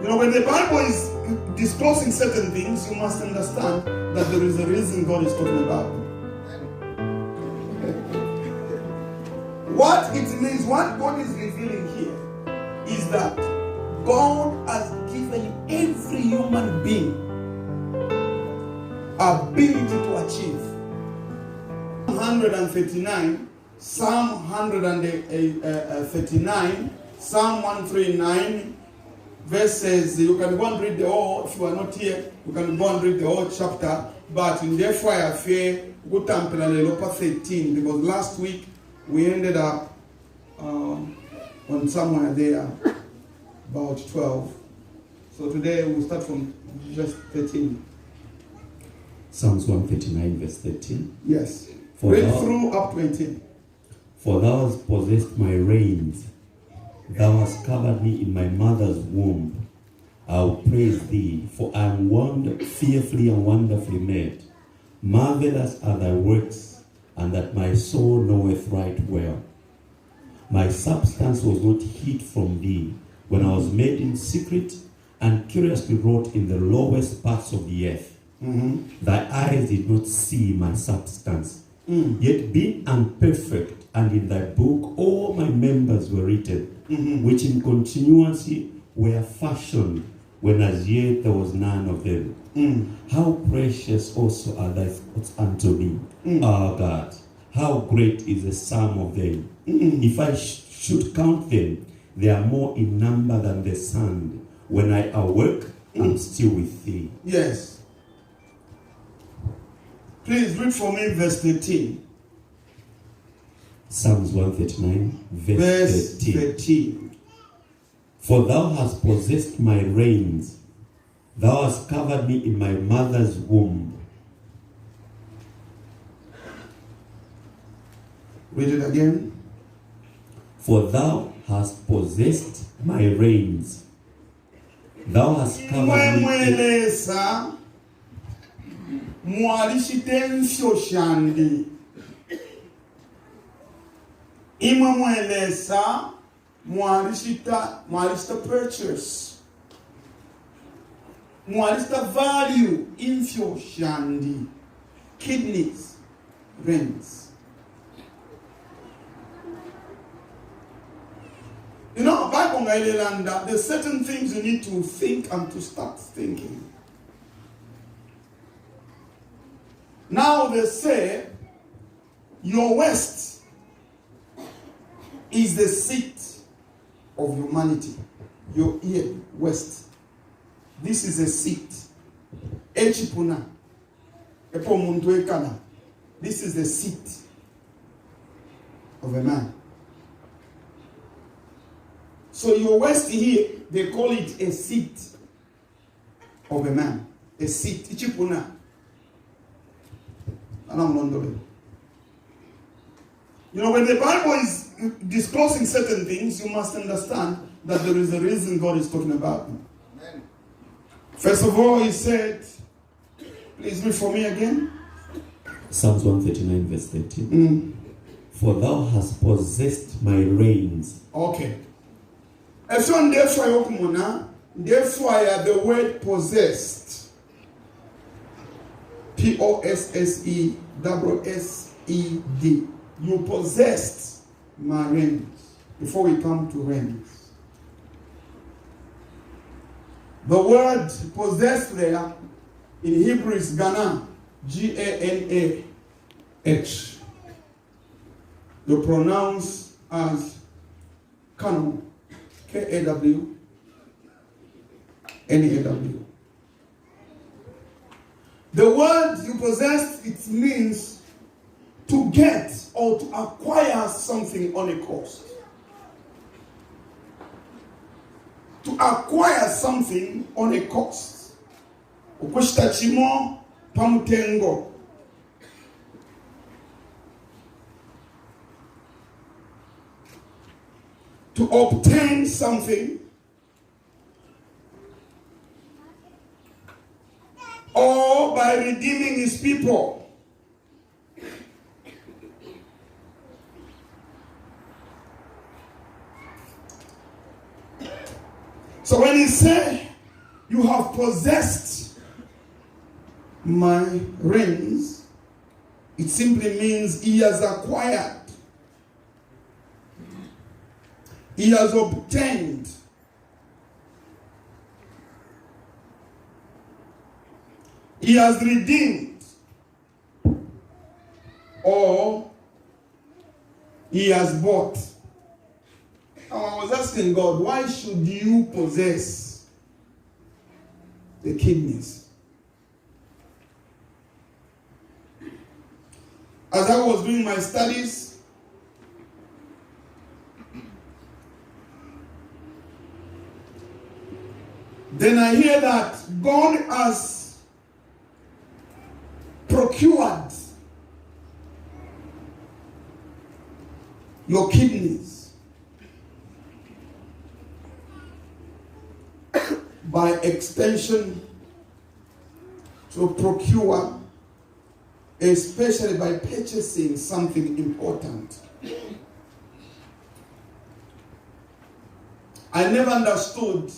You know, when the Bible is disclosing certain things, you must understand that there is a reason God is talking about them. What it means, what God is revealing here, is that God has given every human being ability to achieve. 139, Psalm 139, Psalm 139, verses, you can go and read the whole, if you are not here, you can go and read the whole chapter, but in therefore I fear, go to 13, because last week we ended up on somewhere there, about 12. So today we'll start from verse 13. Psalms 139, verse 13. Yes. For read thou, through up to 18. For thou hast possessed my reins, thou hast covered me in my mother's womb. I will praise thee, for I am fearfully and wonderfully made. Marvelous are thy works, and that my soul knoweth right well. My substance was not hid from thee, when I was made in secret and curiously wrought in the lowest parts of the earth. Mm-hmm. Thy eyes did not see my substance. Yet being imperfect, and in thy book all my members were written, which in continuance were fashioned, when as yet there was none of them. How precious also are thy thoughts unto me, our God. How great is the sum of them. If I should count them, they are more in number than the sand. When I awake, I'm still with thee. Yes. Please read for me verse 13. Psalms 139, verse 13. For thou hast possessed my reins, thou hast covered me in my mother's womb. Read it again. For thou hast possessed my reins, thou hast covered me. Imamwelesa mwalista purchase mwalista value info shandi kidneys veins. You know, Bible ngailelanda, there's certain things you need to think and to start thinking. Now they say your West is the seat of humanity. Your ear, West. This is a seat. Echipuna. Epo muntu ekana. This is the seat of a man. So your West here, they call it a seat of a man. A seat. Echipuna. You know, when the Bible is disclosing certain things, you must understand that there is a reason God is talking about them. Amen. First of all, he said, please read for me again. Psalms 139, verse 13. For thou hast possessed my reins. Okay. If you're therefore the word possessed. Possessed. You possessed my reins. Before we come to reins, the word possessed there in Hebrew is Ganah, Ganah. You pronounce as Kanu, Kawnaw. The word you possessed, it means to get or to acquire something on a cost. To acquire something on a cost. Ukushitachimo pamutengo. To obtain something or by redeeming his people. So when he said, you have possessed my reins, it simply means he has acquired, he has obtained, he has redeemed, or he has bought. Now I was asking God, why should you possess the kidneys? As I was doing my studies, then I hear that God has procured your kidneys by extension, to procure, especially by purchasing something important. I never understood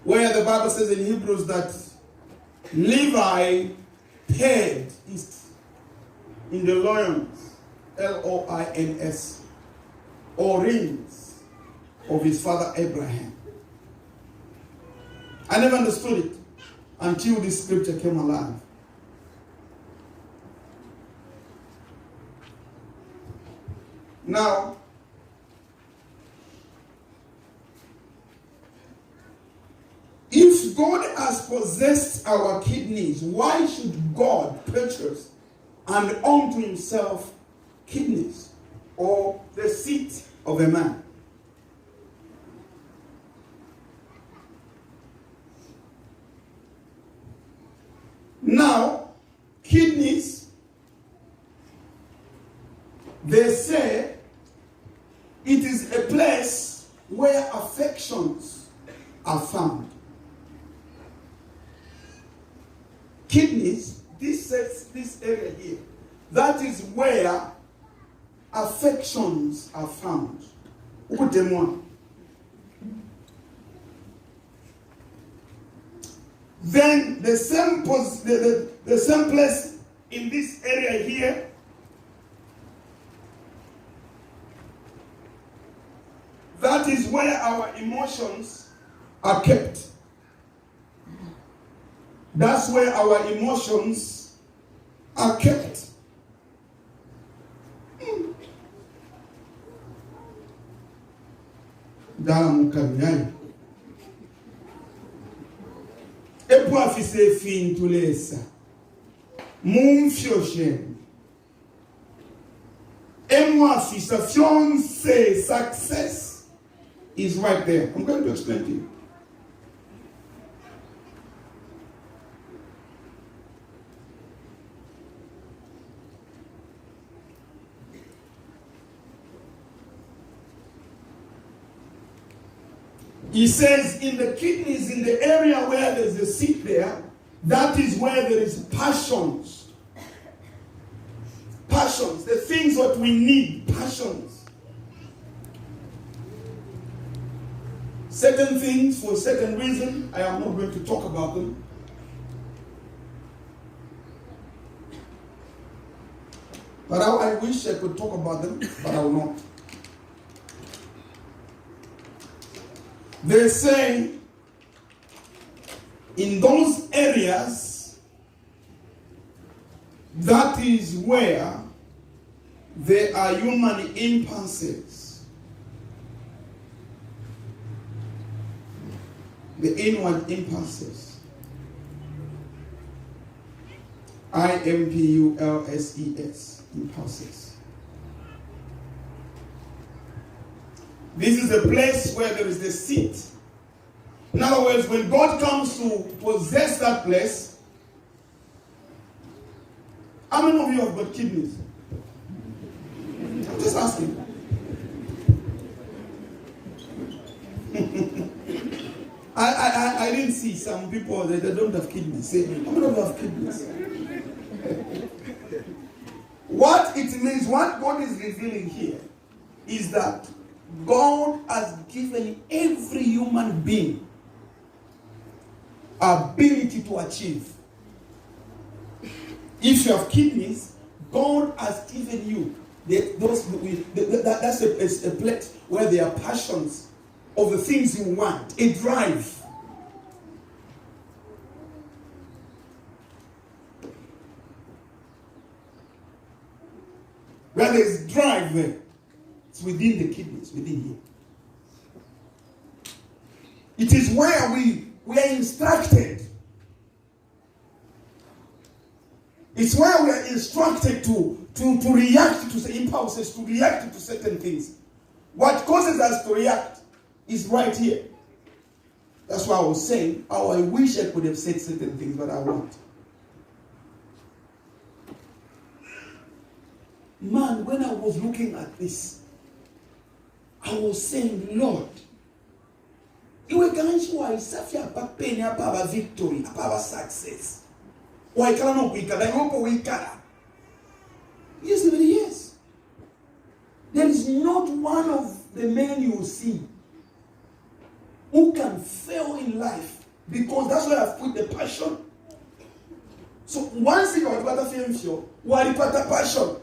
where the Bible says in Hebrews that Levi paid in the loins, L-O-I-N-S, or rings of his father Abraham. I never understood it until this scripture came alive. Now, if God has possessed our kidneys, why should God purchase and own to himself kidneys or the seat of a man? Now, kidneys, they say it is a place where affections are found. Kidneys, this area here, that is where affections are found. Then the same place in this area here, that is where our emotions are kept. That's where our emotions are kept. Epo afise fin tulesa. Mumfioshen. Emo afisa fiance success is right there. I'm going to explain to you. He says in the kidneys, in the area where there's a seat there, that is where there is passions. Passions, the things that we need, passions. Certain things for a certain reason, I am not going to talk about them. But I wish I could talk about them, but I will not. They say in those areas, that is where there are human impulses. The inward impulses. IMPULSES, impulses. This is a place where there is the seat. In other words, when God comes to possess that place, how many of you have got kidneys? I'm just asking. I didn't see some people that they don't have kidneys. Say, how many of you have kidneys? What it means, what God is revealing here, is that God has given every human being ability to achieve. If you have kidneys, God has given you that's a place where there are passions of the things you want, a drive. Where there is drive there, it's within the kidneys, within here. It is where we are instructed. It's where we are instructed to react to the impulses, to react to certain things. What causes us to react is right here. That's why I was saying, I wish I could have said certain things, but I won't. Man, when I was looking at this, I was saying, Lord, iwe kanji wa isafi apapeni apaba victory, apaba success. Wa ikala no kuikala, yopo uikala. Yes, yes. There is not one of the men you see who can fail in life, because that's why I've put the passion. So once you got a film show, what is the passion?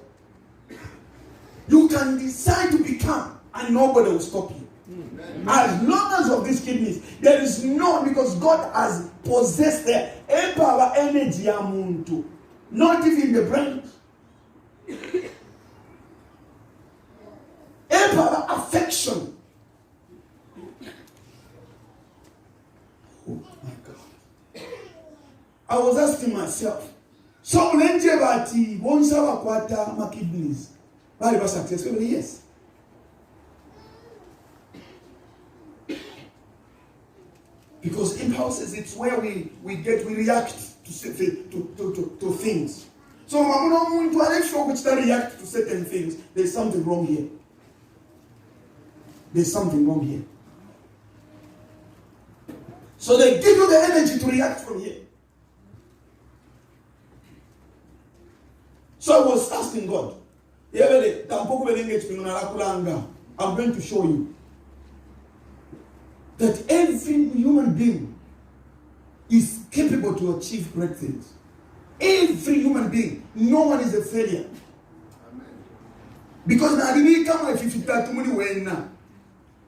You can decide to become, and nobody will stop you. As long as of these kidneys, there is no, because God has possessed the power, energy, amuntu, not even the brain. Power, affection. Oh my God! I was asking myself, so unenje bati bonsa wakwata ma kidneys, bali ba successful? Yes. Because impulses, it's where we react to things. So when to react to certain things, there's something wrong here. There's something wrong here. So they give you the energy to react from here. So I was asking God, I'm going to show you that every human being is capable to achieve great things. Every human being. No one is a failure. Amen. Because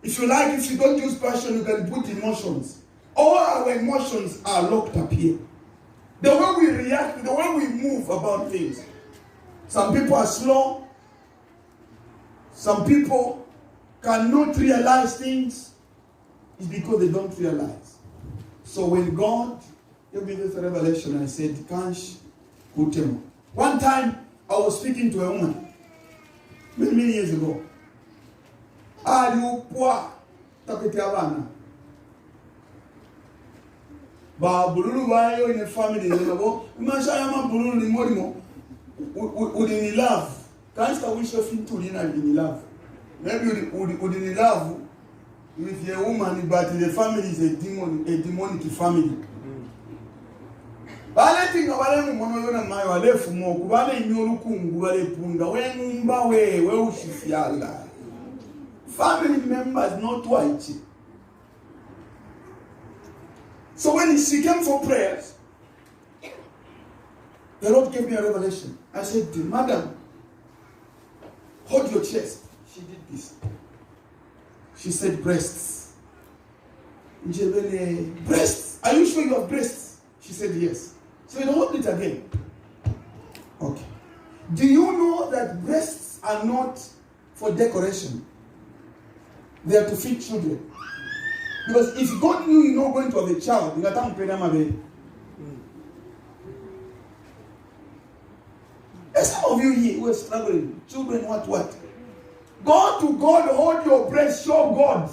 if you like, if you don't use passion, you can put emotions. All our emotions are locked up here. The way we react, the way we move about things. Some people are slow. Some people cannot realize things. It's because they don't realize. So when God gave me this revelation, I said, Kansh Kutemo. One time, I was speaking to a woman, many years ago. Ba bululu bayo in a family level. Imashayama bululu ni morimo. Udini love. Can't I wish of him to in love? Maybe udini love with a woman, but the family is a demonic family. Bale tinga bale mumono yona mayo alefu moku bale inyolukungu bale punda wenumba we ushifiala. Family members not white. So when she came for prayers, the Lord gave me a revelation. I said, Madam, hold your chest. She did this. She said, breasts. Breasts. Are you sure you have breasts? She said, yes. So you hold it again. Okay. Do you know that breasts are not for decoration? They are to feed children. Because if God knew you're not going to have a child, you can't pay them away. There's some of you here who are struggling. Children, what? Go to God, hold your breast, show God.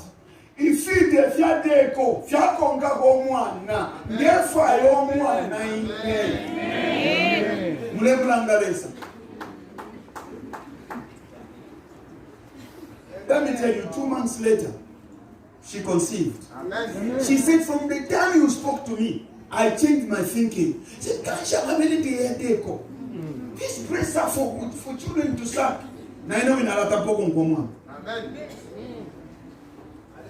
If you de fia deko, fia konga go mwana, therefore yo mwana. Amen. Let me tell you, 2 months later, she conceived. Amen. She said, from the time you spoke to me, I changed my thinking. She said, these breasts are for children to suck. Amen.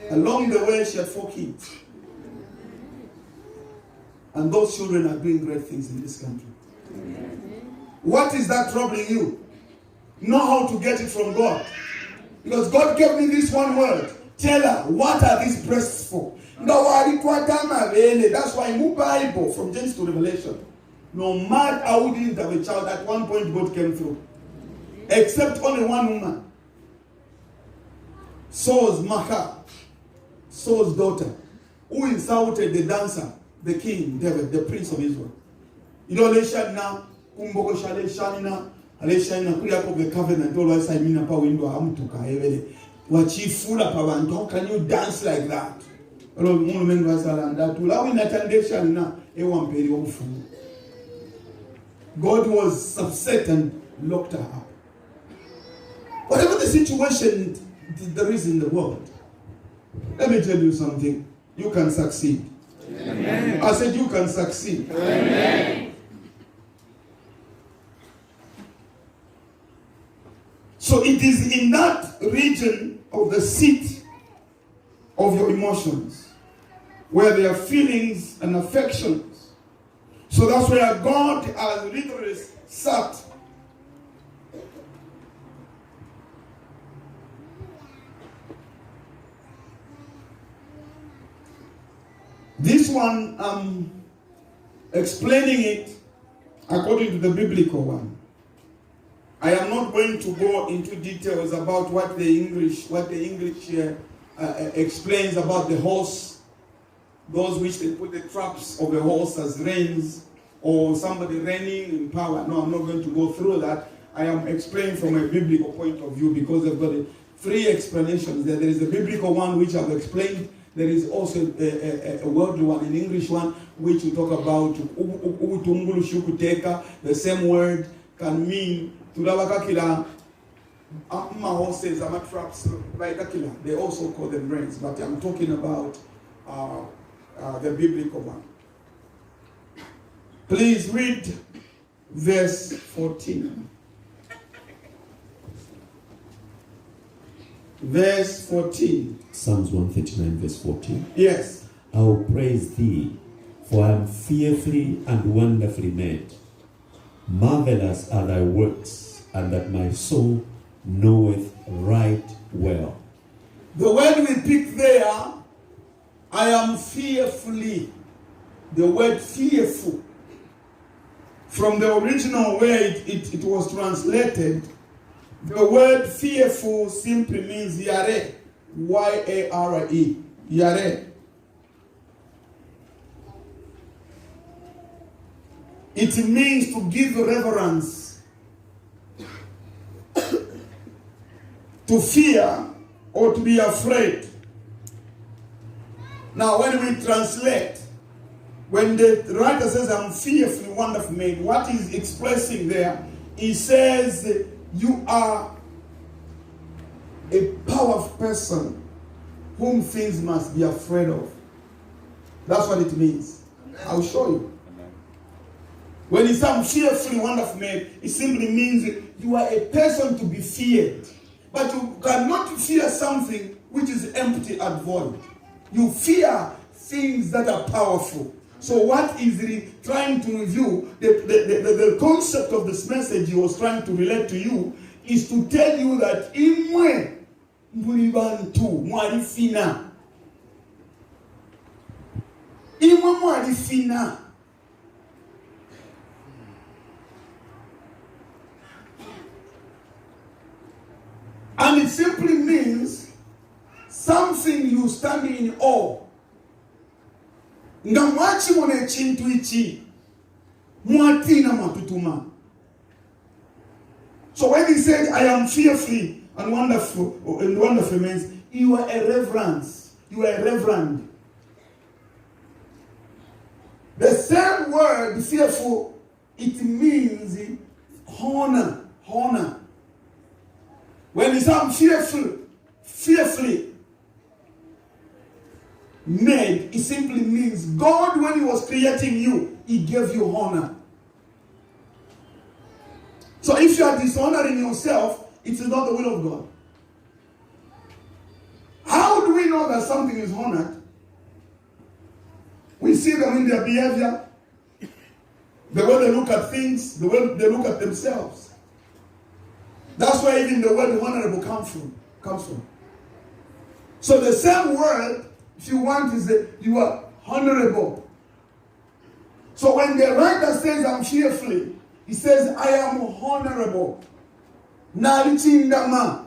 Along the way, she had 4 kids. And those children are doing great things in this country. What is that troubling you? Know how to get it from God. Because God gave me this one word. Tell her, what are these breasts for? That's why in the Bible, from Genesis to Revelation, no matter how we didn't have a child, at one point God came through. Except only one woman. Saul's Macha, Saul's daughter, who insulted the dancer, the king, David, the prince of Israel. You know, Leshana, Kumboko Shale Shanina, Aleshana, Kuyak of the covenant, always I mean upon window, Amtuka, Evere. What she full up of, how can you dance like that? God was upset and locked her up. Whatever the situation there is in the world, let me tell you something. You can succeed. Amen. I said you can succeed. Amen. So it is in that region of the seat of your emotions where there are feelings and affections. So that's where God has literally sat. This one, I'm explaining it according to the biblical one. I am not going to go into details about what the English explains about the horse, those which they put the traps of the horse as reins, or somebody reigning in power. No, I'm not going to go through that. I am explaining from a biblical point of view because I've got three explanations there. There is a biblical one which I've explained. There is also a worldly one, an English one, which we talk about. The same word can mean horses, traps, they also call them reins, but I'm talking about the biblical one. Please read verse 14. Verse 14. Psalms 139, verse 14. Yes. I will praise thee, for I am fearfully and wonderfully made. Marvelous are thy works, and that my soul knoweth right well. The word we pick there, I am fearfully. The word fearful. From the original where it was translated, the word fearful simply means yare. Y-A-R-E. Yare. It means to give reverence, to fear, or to be afraid. Now, when we translate, when the writer says, I'm fearfully wonderfully made, what he's expressing there, he says, you are a powerful person whom things must be afraid of. That's what it means. I'll show you. When he says fearfully wonderful made, it simply means you are a person to be feared. But you cannot fear something which is empty and void. You fear things that are powerful. So what is he trying to review? The concept of this message he was trying to relate to you is to tell you that imwe mbulibantu mwali fina. Imwe mwali fina. And it simply means something you stand in awe. Nga mwachi mone chintu ichi mwatina mwatutuma. So when he said, I am fearfully and wonderful means you are a reverence. You are a reverend. The same word, fearful, it means honor. Honor. When he said fearfully made, it simply means God, when he was creating you, he gave you honor. So if you are dishonoring yourself, it is not the will of God. How do we know that something is honored? We see them in their behavior, the way they look at things, the way they look at themselves. That's where even the word honorable comes from. So the same word, if you want, is that you are honorable. So when the writer says, I'm fearfully, he says, I am honorable. Nalichindama.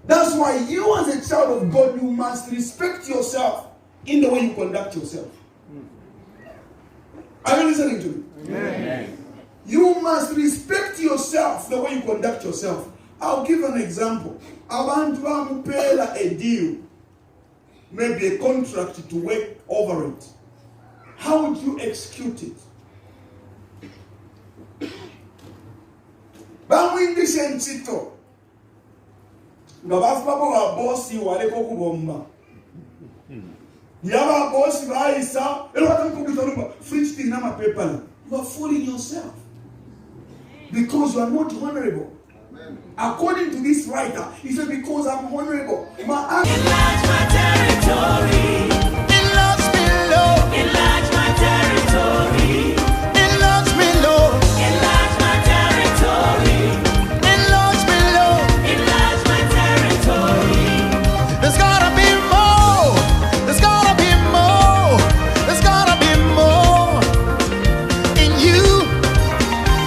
That's why you as a child of God, you must respect yourself in the way you conduct yourself. Are you listening to me? Amen. You must respect yourself the way you conduct yourself. I'll give an example. Abantu bamupela a deal, maybe a contract to work over it. How would you execute it? Bamwindisha nchito. Ngabafu babo wa bosi waleko kubomba. Yaba bosi baisa, elo watampukiza lumba, fridge thing nama paper. You are fooling yourself. Because you are not honorable. Amen. According to this writer, he said, because I'm honorable. Enlarge my territory.